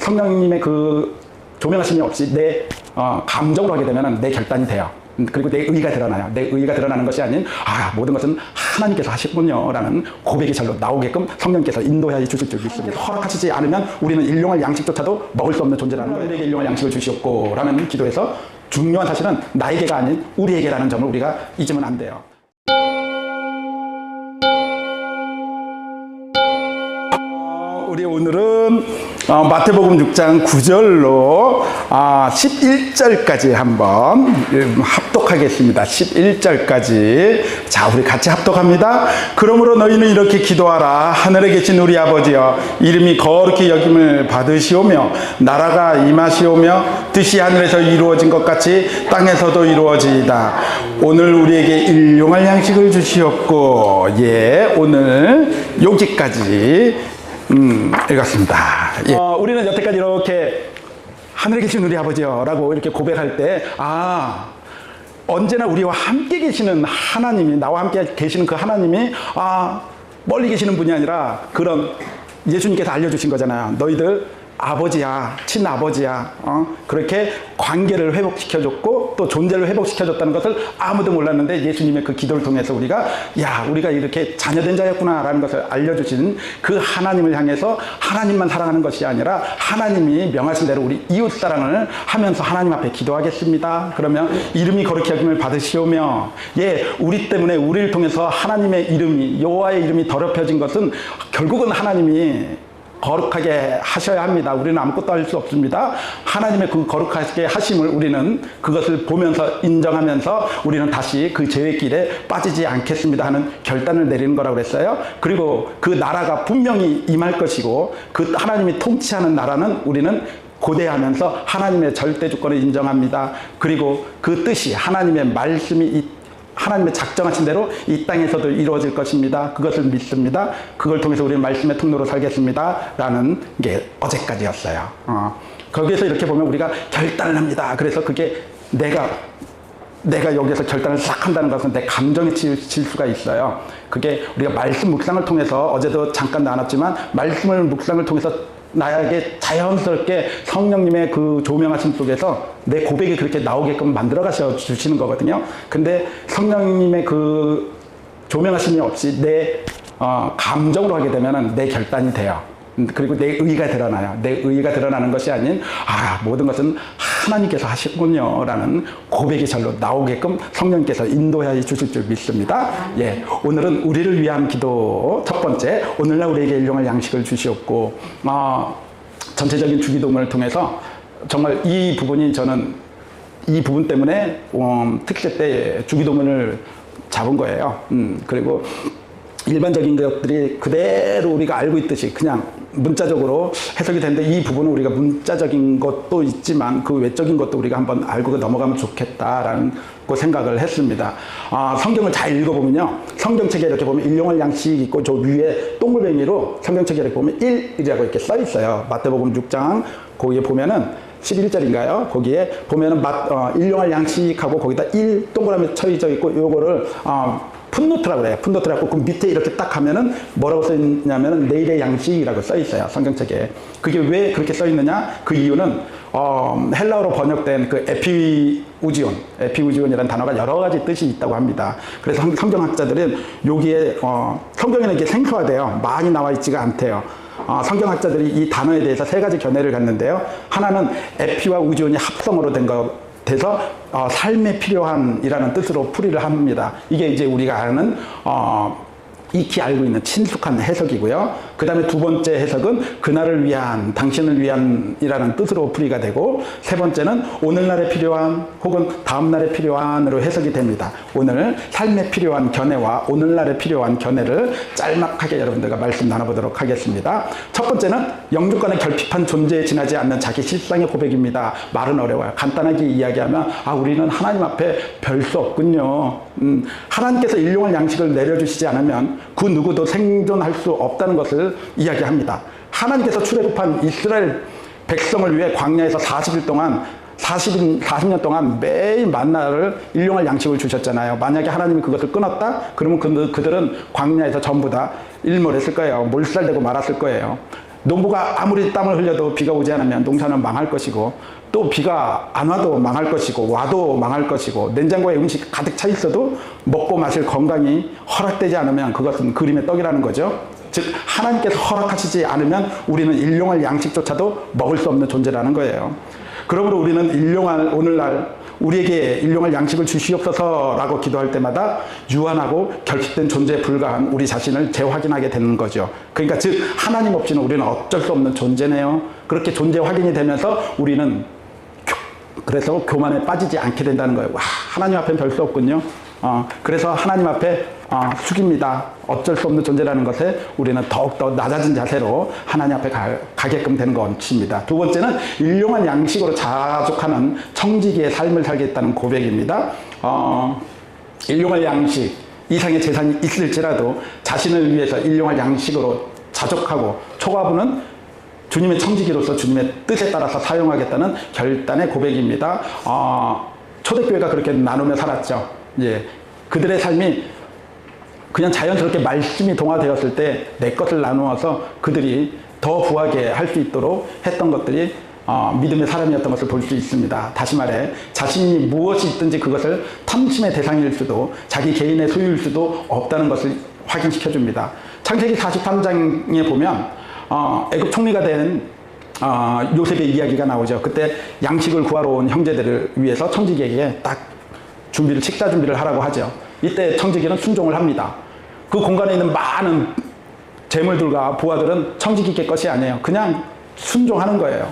성령님의 그 조명하심이 없이 내 감정으로 하게 되면 내 결단이 돼요. 그리고 내 의가 드러나요. 내 의가 드러나는 것이 아닌 모든 것은 하나님께서 하시군요 라는 고백이 절로 나오게끔 성령께서 인도하여 주실 줄 믿습니다. 허락하시지 않으면 우리는 일용할 양식조차도 먹을 수 없는 존재라는 거예요. 우리에게 일용할 양식을 주시옵고 라는 기도에서 중요한 사실은 나에게가 아닌 우리에게라는 점을 우리가 잊으면 안 돼요. 우리 오늘은 마태복음 6장 9절로 11절까지 한번 합독하겠습니다. 11절까지. 자, 우리 같이 합독합니다. 그러므로 너희는 이렇게 기도하라. 하늘에 계신 우리 아버지여, 이름이 거룩히 여김을 받으시오며 나라가 임하시오며 뜻이 하늘에서 이루어진 것 같이 땅에서도 이루어지이다. 오늘 우리에게 일용할 양식을 주시옵고. 오늘 여기까지 읽었습니다. 우리는 여태까지 이렇게 하늘에 계신 우리 아버지요 라고 이렇게 고백할 때 언제나 우리와 함께 계시는 하나님이, 나와 함께 계시는 그 하나님이 멀리 계시는 분이 아니라 그런 예수님께서 알려주신 거잖아요. 너희들 아버지야, 친아버지야. 그렇게 관계를 회복시켜줬고 또 존재를 회복시켜줬다는 것을 아무도 몰랐는데 예수님의 그 기도를 통해서 우리가 이렇게 자녀된 자였구나 라는 것을 알려주신 그 하나님을 향해서 하나님만 사랑하는 것이 아니라 하나님이 명하신 대로 우리 이웃사랑을 하면서 하나님 앞에 기도하겠습니다. 그러면 이름이 거룩히 여김을 받으시오며 우리 때문에 우리를 통해서 하나님의 이름이, 여호와의 이름이 더럽혀진 것은 결국은 하나님이 거룩하게 하셔야 합니다. 우리는 아무것도 할 수 없습니다. 하나님의 그 거룩하게 하심을 우리는 그것을 보면서 인정하면서 우리는 다시 그 죄의 길에 빠지지 않겠습니다 하는 결단을 내리는 거라고 그랬어요. 그리고 그 나라가 분명히 임할 것이고 그 하나님이 통치하는 나라는 우리는 고대하면서 하나님의 절대 주권을 인정합니다. 그리고 그 뜻이 하나님의 말씀이 하나님의 작정하신 대로 이 땅에서도 이루어질 것입니다. 그것을 믿습니다. 그걸 통해서 우리는 말씀의 통로로 살겠습니다 라는 게 어제까지였어요. 거기에서 이렇게 보면 우리가 결단을 합니다. 그래서 그게 내가 여기에서 결단을 싹 한다는 것은 내 감정에 질 수가 있어요. 그게 우리가 말씀 묵상을 통해서, 어제도 잠깐 나눴지만 말씀을 묵상을 통해서 나에게 자연스럽게 성령님의 그 조명하심 속에서 내 고백이 그렇게 나오게끔 만들어 가셔 주시는 거거든요. 근데 성령님의 그 조명하심이 없이 내 감정으로 하게 되면 내 결단이 돼요. 그리고 내 의가 드러나요. 내 의가 드러나는 것이 아닌 모든 것은 하나님께서 하시군요 라는 고백이 절로 나오게끔 성령께서 인도하여 주실 줄 믿습니다. 오늘은 우리를 위한 기도 첫 번째, 오늘날 우리에게 일용할 양식을 주시옵고, 전체적인 주기도문을 통해서 정말 이 부분이, 저는 이 부분 때문에 특세 때 주기도문을 잡은 거예요. 그리고 일반적인 것들이 그대로 우리가 알고 있듯이 그냥 문자적으로 해석이 되는데, 이 부분은 우리가 문자적인 것도 있지만 그 외적인 것도 우리가 한번 알고 넘어가면 좋겠다라는 생각을 했습니다. 성경을 잘 읽어보면요, 성경책에 이렇게 보면 일용할 양식이 있고 저 위에 동글뱅이로 성경책에 이렇게 보면 1이라고 이렇게 써 있어요. 마태복음 6장 거기에 보면은 11절인가요? 거기에 보면은 일용할 양식하고 거기다 1 동그라미 쳐져 있고, 요거를 풋노트라고 그래요. 풋노트라고 그 밑에 이렇게 딱 하면은 뭐라고 써 있냐면은 내일의 양식이라고 써 있어요. 성경책에. 그게 왜 그렇게 써 있느냐? 그 이유는 헬라어로 번역된 그 에피우지온이라는 단어가 여러 가지 뜻이 있다고 합니다. 그래서 성경학자들은 여기에 성경에는 이게 생소하대요. 많이 나와 있지가 않대요. 성경학자들이 이 단어에 대해서 세 가지 견해를 갖는데요. 하나는 에피와 우지온이 합성어로 된 거 돼서 삶에 필요한이라는 뜻으로 풀이를 합니다. 이게 이제 우리가 아는 익히 알고 있는 친숙한 해석이고요. 그 다음에 두 번째 해석은 그날을 위한, 당신을 위한 이라는 뜻으로 풀이가 되고, 세 번째는 오늘날에 필요한 혹은 다음날에 필요한으로 해석이 됩니다. 오늘 삶에 필요한 견해와 오늘날에 필요한 견해를 짤막하게 여러분들과 말씀 나눠보도록 하겠습니다. 첫 번째는 영주권의 결핍한 존재에 지나지 않는 자기 실상의 고백입니다. 말은 어려워요. 간단하게 이야기하면 우리는 하나님 앞에 별 수 없군요. 하나님께서 일용할 양식을 내려주시지 않으면 그 누구도 생존할 수 없다는 것을 이야기합니다. 하나님께서 출애굽한 이스라엘 백성을 위해 광야에서 40년 동안 매일 만나를 일용할 양식을 주셨잖아요. 만약에 하나님이 그것을 끊었다? 그러면 그들은 광야에서 전부 다 일몰했을 거예요. 몰살되고 말았을 거예요. 농부가 아무리 땀을 흘려도 비가 오지 않으면 농사는 망할 것이고, 또 비가 안 와도 망할 것이고, 와도 망할 것이고, 냉장고에 음식 가득 차 있어도 먹고 마실 건강이 허락되지 않으면 그것은 그림의 떡이라는 거죠. 즉 하나님께서 허락하시지 않으면 우리는 일용할 양식조차도 먹을 수 없는 존재라는 거예요. 그러므로 우리는 일용할, 오늘날 우리에게 일용할 양식을 주시옵소서라고 기도할 때마다 유한하고 결핍된 존재에 불과한 우리 자신을 재확인하게 되는 거죠. 그러니까 즉 하나님 없이는 우리는 어쩔 수 없는 존재네요. 그렇게 존재 확인이 되면서 우리는 그래서 교만에 빠지지 않게 된다는 거예요. 와, 하나님 앞엔 별 수 없군요. 그래서 하나님 앞에 숙입니다. 어쩔 수 없는 존재라는 것에 우리는 더욱더 낮아진 자세로 하나님 앞에 가게끔 되는 것입니다. 두 번째는 일용한 양식으로 자족하는 청지기의 삶을 살겠다는 고백입니다. 일용할 양식, 이상의 재산이 있을지라도 자신을 위해서 일용할 양식으로 자족하고 초과부는 주님의 청지기로서 주님의 뜻에 따라서 사용하겠다는 결단의 고백입니다. 초대교회가 그렇게 나누며 살았죠. 예, 그들의 삶이 그냥 자연스럽게 말씀이 동화되었을 때 내 것을 나누어서 그들이 더 부하게 할 수 있도록 했던 것들이 믿음의 사람이었던 것을 볼 수 있습니다. 다시 말해 자신이 무엇이 있든지 그것을 탐심의 대상일 수도 자기 개인의 소유일 수도 없다는 것을 확인시켜 줍니다. 창세기 43장에 보면 애굽 총리가 된 요셉의 이야기가 나오죠. 그때 양식을 구하러 온 형제들을 위해서 청지기에게 딱 식사 준비를 하라고 하죠. 이때 청지기는 순종을 합니다. 그 공간에 있는 많은 재물들과 부하들은 청지기의 것이 아니에요. 그냥 순종하는 거예요.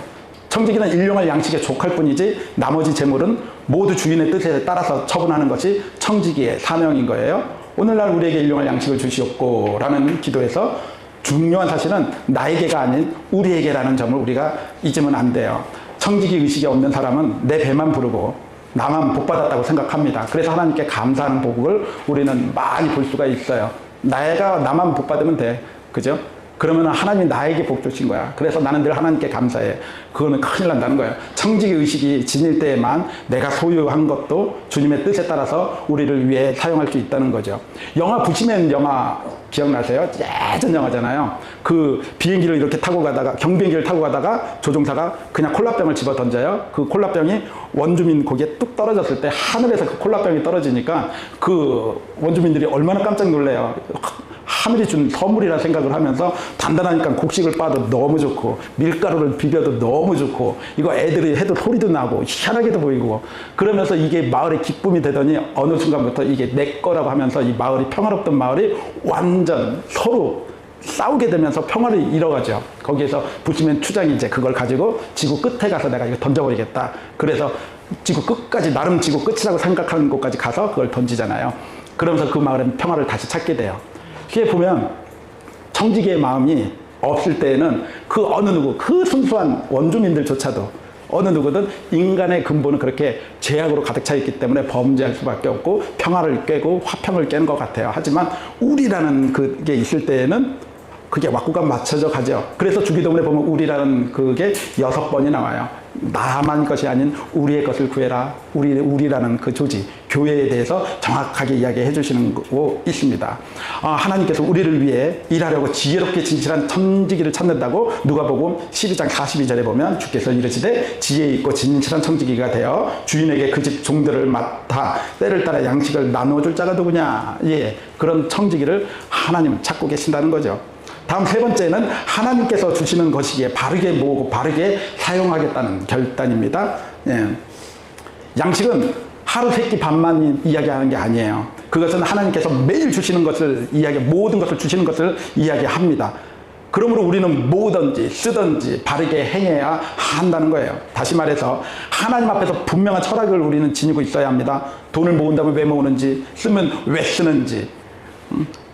청지기는 일용할 양식에 족할 뿐이지 나머지 재물은 모두 주인의 뜻에 따라서 처분하는 것이 청지기의 사명인 거예요. 오늘날 우리에게 일용할 양식을 주시옵고 라는 기도에서 중요한 사실은 나에게가 아닌 우리에게라는 점을 우리가 잊으면 안 돼요. 청지기 의식이 없는 사람은 내 배만 부르고 나만 복받았다고 생각합니다. 그래서 하나님께 감사하는 복을 우리는 많이 볼 수가 있어요. 나만 복받으면 돼. 그죠? 그러면 하나님이 나에게 복 주신 거야. 그래서 나는 늘 하나님께 감사해. 그거는 큰일 난다는 거예요. 청지기 의식이 지닐 때에만 내가 소유한 것도 주님의 뜻에 따라서 우리를 위해 사용할 수 있다는 거죠. 영화 부시맨 영화 기억나세요? 예전 영화잖아요. 그 비행기를 이렇게 타고 가다가 경비행기를 타고 가다가 조종사가 그냥 콜라병을 집어 던져요. 그 콜라병이 원주민 거기에 뚝 떨어졌을 때 하늘에서 그 콜라병이 떨어지니까 그 원주민들이 얼마나 깜짝 놀래요. 하늘이 준 선물이라 생각을 하면서 단단하니까 곡식을 빠도 너무 좋고 밀가루를 비벼도 너무 좋고 이거 애들이 해도 소리도 나고 희한하게도 보이고 그러면서 이게 마을의 기쁨이 되더니 어느 순간부터 이게 내 거라고 하면서 이 마을이 평화롭던 마을이 완전 서로 싸우게 되면서 평화를 잃어가죠. 거기에서 부시맨 추장이 이제 그걸 가지고 지구 끝에 가서 내가 이거 던져버리겠다. 그래서 지구 끝까지 나름 지구 끝이라고 생각하는 곳까지 가서 그걸 던지잖아요. 그러면서 그 마을은 평화를 다시 찾게 돼요. 이게 보면 청지기의 마음이 없을 때에는 그 어느 누구 그 순수한 원주민들조차도 어느 누구든 인간의 근본은 그렇게 죄악으로 가득 차 있기 때문에 범죄할 수밖에 없고 평화를 깨고 화평을 깨는 것 같아요. 하지만 우리라는 그게 있을 때에는 그게 왁구가 맞춰져 가죠. 그래서 주기도문에 보면 우리라는 그게 6번이 나와요. 나만 것이 아닌 우리의 것을 구해라. 우리라는 그 조직, 교회에 대해서 정확하게 이야기해 주시는 거 있습니다. 하나님께서 우리를 위해 일하려고 지혜롭게 진실한 청지기를 찾는다고 누가복음 12장 42절에 보면 주께서 이르시되 지혜 있고 진실한 청지기가 되어 주인에게 그 집 종들을 맡아 때를 따라 양식을 나누어줄 자가 누구냐. 예, 그런 청지기를 하나님은 찾고 계신다는 거죠. 다음 세 번째는 하나님께서 주시는 것이기에 바르게 모으고 바르게 사용하겠다는 결단입니다. 예. 양식은 하루 세 끼 밥만 이야기하는 게 아니에요. 그것은 하나님께서 매일 주시는 것을 모든 것을 주시는 것을 이야기합니다. 그러므로 우리는 모으든지 쓰든지 바르게 행해야 한다는 거예요. 다시 말해서 하나님 앞에서 분명한 철학을 우리는 지니고 있어야 합니다. 돈을 모은다면 왜 모으는지, 쓰면 왜 쓰는지,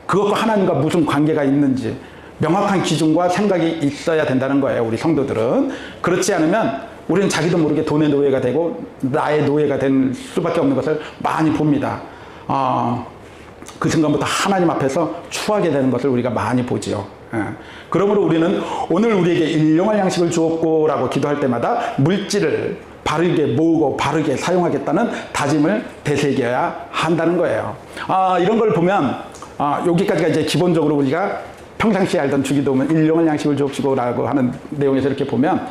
그것과 하나님과 무슨 관계가 있는지 명확한 기준과 생각이 있어야 된다는 거예요. 우리 성도들은. 그렇지 않으면 우리는 자기도 모르게 돈의 노예가 되고 나의 노예가 될 수밖에 없는 것을 많이 봅니다. 그 순간부터 하나님 앞에서 추하게 되는 것을 우리가 많이 보지요. 그러므로 우리는 오늘 우리에게 일용할 양식을 주옵고 라고 기도할 때마다 물질을 바르게 모으고 바르게 사용하겠다는 다짐을 되새겨야 한다는 거예요. 이런 걸 보면 여기까지가 이제 기본적으로 우리가 평상시에 알던 주기도문 일용할 양식을 주옵시고라고 하는 내용에서 이렇게 보면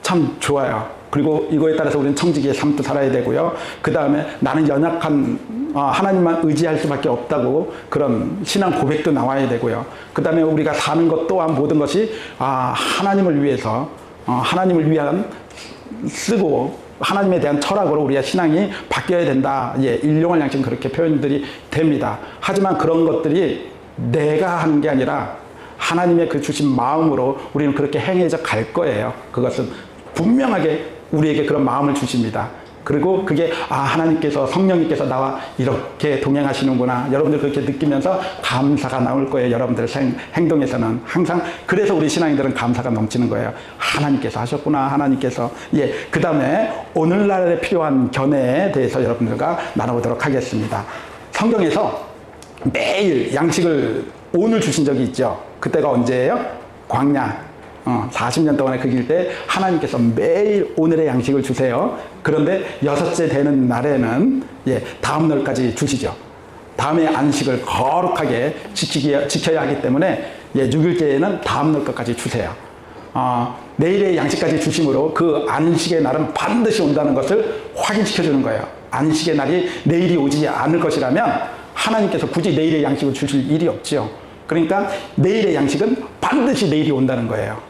참 좋아요. 그리고 이거에 따라서 우리는 청지기의 삶도 살아야 되고요. 그 다음에 나는 연약한 하나님만 의지할 수밖에 없다고 그런 신앙 고백도 나와야 되고요. 그 다음에 우리가 사는 것 또한 모든 것이 하나님을 위해서 하나님을 위한 쓰고 하나님에 대한 철학으로 우리의 신앙이 바뀌어야 된다. 일용할 양식은 그렇게 표현들이 됩니다. 하지만 그런 것들이 내가 하는 게 아니라 하나님의 그 주신 마음으로 우리는 그렇게 행해져 갈 거예요. 그것은 분명하게 우리에게 그런 마음을 주십니다. 그리고 그게 하나님께서 성령님께서 나와 이렇게 동행하시는구나. 여러분들 그렇게 느끼면서 감사가 나올 거예요. 여러분들 행동에서는 항상. 그래서 우리 신앙인들은 감사가 넘치는 거예요. 하나님께서 하셨구나. 하나님께서. 그 다음에 오늘날에 필요한 견해에 대해서 여러분들과 나눠보도록 하겠습니다. 성경에서 매일 양식을 오늘 주신 적이 있죠. 그때가 언제예요? 광야. 40년 동안에 그 길 때 하나님께서 매일 오늘의 양식을 주세요. 그런데 6째 되는 날에는 다음 날까지 주시죠. 다음에 안식을 거룩하게 지켜야 하기 때문에 6일째에는 다음 날 것까지 주세요. 내일의 양식까지 주심으로 그 안식의 날은 반드시 온다는 것을 확인시켜 주는 거예요. 안식의 날이 내일이 오지 않을 것이라면 하나님께서 굳이 내일의 양식을 주실 일이 없죠. 그러니까 내일의 양식은 반드시 내일이 온다는 거예요.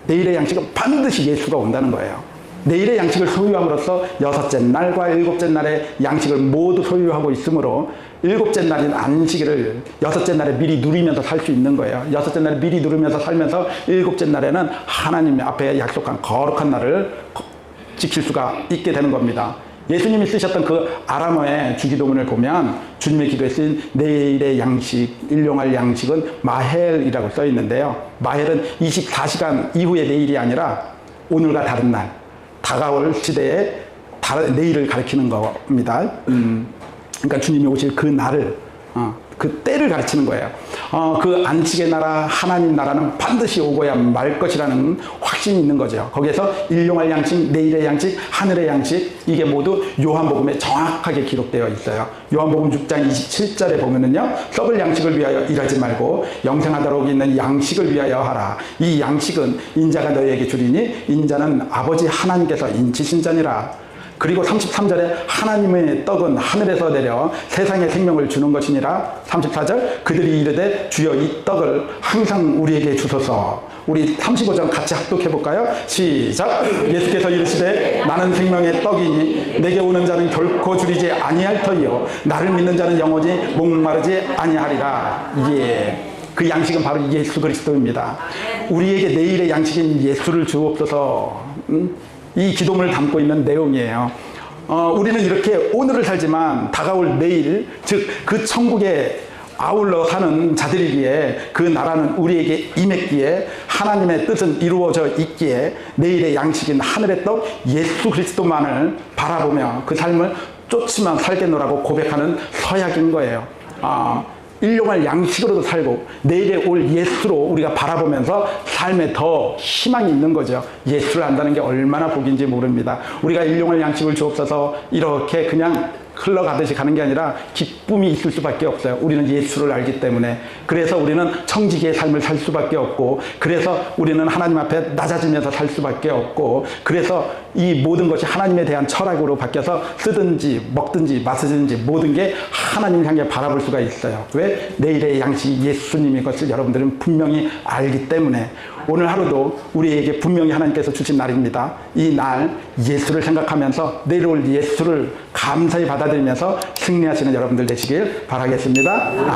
내일의 양식은 반드시 예수가 온다는 거예요. 내일의 양식을 소유함으로써 6째 날과 7째 날의 양식을 모두 소유하고 있으므로 7째 날인 안식일을 6째 날에 미리 누리면서 살 수 있는 거예요. 6째 날에 미리 누리면서 살면서 7째 날에는 하나님 앞에 약속한 거룩한 날을 지킬 수가 있게 되는 겁니다. 예수님이 쓰셨던 그 아람어의 주기도문을 보면 주님의 기도에 쓰인 내일의 양식, 일용할 양식은 마헬이라고 써 있는데요. 마헬은 24시간 이후의 내일이 아니라 오늘과 다른 날, 다가올 시대에 내일을 가리키는 겁니다. 그러니까 주님이 오실 그 날을, 그 때를 가르치는 거예요. 그 안식의 나라, 하나님 나라는 반드시 오고야 말 것이라는 확신이 있는 거죠. 거기에서 일용할 양식, 내일의 양식, 하늘의 양식, 이게 모두 요한복음에 정확하게 기록되어 있어요. 요한복음 6장 27절에 보면은요, 썩을 양식을 위하여 일하지 말고 영생하도록 있는 양식을 위하여 하라. 이 양식은 인자가 너희에게 주리니 인자는 아버지 하나님께서 인치신 자니라. 그리고 33절에 하나님의 떡은 하늘에서 내려 세상에 생명을 주는 것이니라. 34절 그들이 이르되 주여 이 떡을 항상 우리에게 주소서. 우리 35절 같이 합독해 볼까요? 시작. 예수께서 이르시되 나는 생명의 떡이니 내게 오는 자는 결코 줄이지 아니할 터이요 나를 믿는 자는 영원히 목마르지 아니하리라. 그 양식은 바로 예수 그리스도입니다. 우리에게 내일의 양식인 예수를 주옵소서. 이 기도문을 담고 있는 내용이에요. 우리는 이렇게 오늘을 살지만 다가올 내일, 즉 그 천국에 아울러 사는 자들이기에 그 나라는 우리에게 임했기에 하나님의 뜻은 이루어져 있기에 내일의 양식인 하늘의 떡 예수 그리스도만을 바라보며 그 삶을 쫓으며 살겠노라고 고백하는 서약인 거예요. 일용할 양식으로도 살고 내일에 올 예수로 우리가 바라보면서 삶에 더 희망이 있는 거죠. 예수를 안다는 게 얼마나 복인지 모릅니다. 우리가 일용할 양식을 주옵소서 이렇게 그냥 흘러가듯이 가는 게 아니라 기쁨이 있을 수밖에 없어요. 우리는 예수를 알기 때문에. 그래서 우리는 청지기의 삶을 살 수밖에 없고, 그래서 우리는 하나님 앞에 낮아지면서 살 수밖에 없고, 그래서 이 모든 것이 하나님에 대한 철학으로 바뀌어서 쓰든지 먹든지 마시든지 모든 게 하나님 향해 바라볼 수가 있어요. 왜? 내일의 양식이 예수님인 것을 여러분들은 분명히 알기 때문에. 오늘 하루도 우리에게 분명히 하나님께서 주신 날입니다. 이 날 예수를 생각하면서 내일 올 예수를 감사히 받아들이면서 승리하시는 여러분들 되시길 바라겠습니다. 아멘.